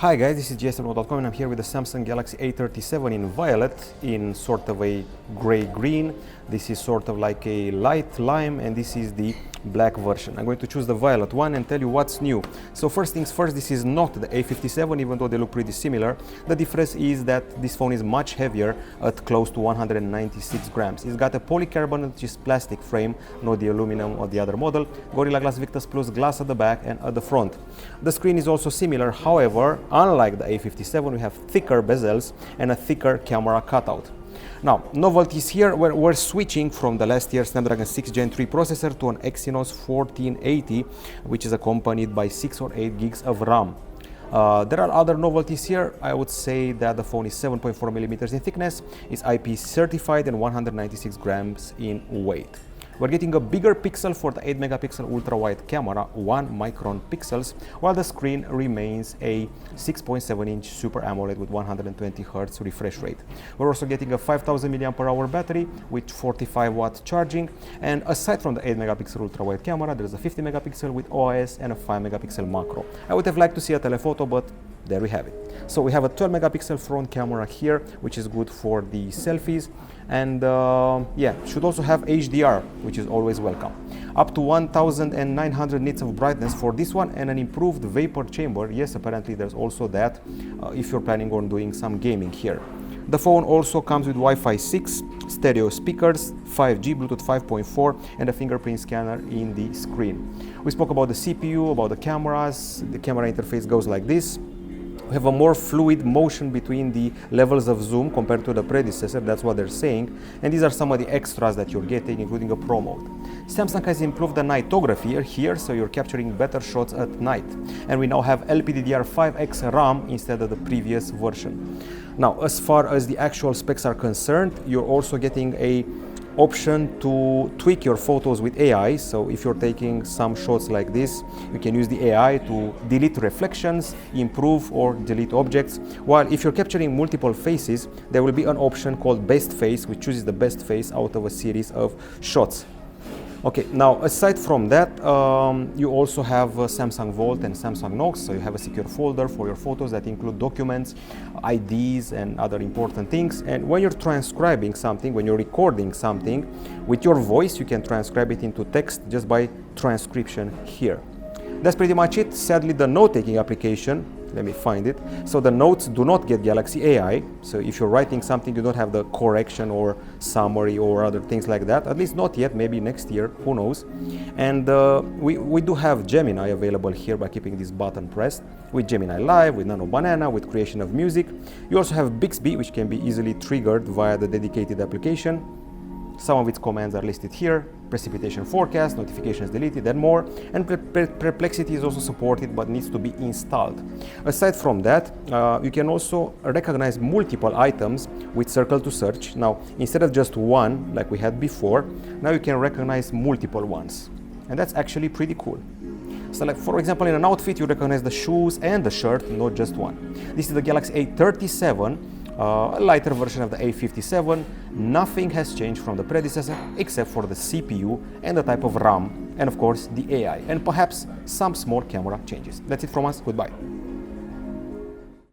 Hi guys, this is GSMDome and I'm here with the Samsung Galaxy A37 in violet, in sort of a gray-green. This is sort of like a light lime, and this is the black version. I'm going to choose the violet one and tell you what's new. So first things first, this is not the A57, even though they look pretty similar. The difference is that this phone is much heavier at close to 196 grams. It's got a polycarbonate, which is plastic frame, not the aluminum or the other model. Gorilla Glass Victus Plus glass at the back and at the front. The screen is also similar, however, unlike the A57, we have thicker bezels and a thicker camera cutout. Now, novelties here, we're switching from the last year's Snapdragon 6 Gen 3 processor to an Exynos 1480, which is accompanied by 6 or 8 gigs of RAM. There are other novelties here. I would say that the phone is 7.4 millimeters in thickness, is IP certified, and 196 grams in weight. We're getting a bigger pixel for the 8 megapixel ultra wide camera, 1 micron pixels, while the screen remains a 6.7 inch Super AMOLED with 120 Hz refresh rate. We're also getting a 5000 mAh battery with 45 watt charging, and aside from the 8 megapixel ultra wide camera, there's a 50 megapixel with OIS and a 5 megapixel macro. I would have liked to see a telephoto, but there we have it. So we have a 12 megapixel front camera here, which is good for the selfies, and yeah, should also have HDR, which is always welcome. Up to 1900 nits of brightness for this one, and an improved vapor chamber. Yes, apparently there's also that if you're planning on doing some gaming here. The phone also comes with Wi-Fi 6, stereo speakers, 5G, Bluetooth 5.4, and a fingerprint scanner in the screen. We spoke about the CPU, about the cameras. The camera interface goes like this. We have a more fluid motion between the levels of zoom compared to the predecessor, that's what they're saying, and these are some of the extras that you're getting, including a Pro mode. Samsung has improved the nightography here, so you're capturing better shots at night, and we now have LPDDR5X RAM instead of the previous version. Now, as far as the actual specs are concerned, you're also getting a option to tweak your photos with AI. So if you're taking some shots like this, you can use the AI to delete reflections, improve or delete objects. While if you're capturing multiple faces, there will be an option called best face, which chooses the best face out of a series of shots. Okay, now aside from that, you also have Samsung Vault and Samsung Knox, so you have a secure folder for your photos that include documents, IDs, and other important things. And when you're transcribing something, when you're recording something with your voice, you can transcribe it into text just by transcription here. That's pretty much it. Sadly, the note-taking application, let me find it. So the notes do not get Galaxy AI. So if you're writing something, you don't have the correction or summary or other things like that. At least not yet, maybe next year, who knows. And we do have Gemini available here by keeping this button pressed, with Gemini Live, with Nano Banana, with creation of music. You also have Bixby, which can be easily triggered via the dedicated application. Some of its commands are listed here: precipitation forecast, notifications deleted, and more. And Perplexity is also supported, but needs to be installed. Aside from that, you can also recognize multiple items with circle to search. Now, instead of just one, like we had before, now you can recognize multiple ones. And that's actually pretty cool. So like, for example, in an outfit, you recognize the shoes and the shirt, not just one. This is the Galaxy A37, a lighter version of the A57. Nothing has changed from the predecessor except for the CPU and the type of RAM, and of course the AI, and perhaps some small camera changes. That's it from us. Goodbye.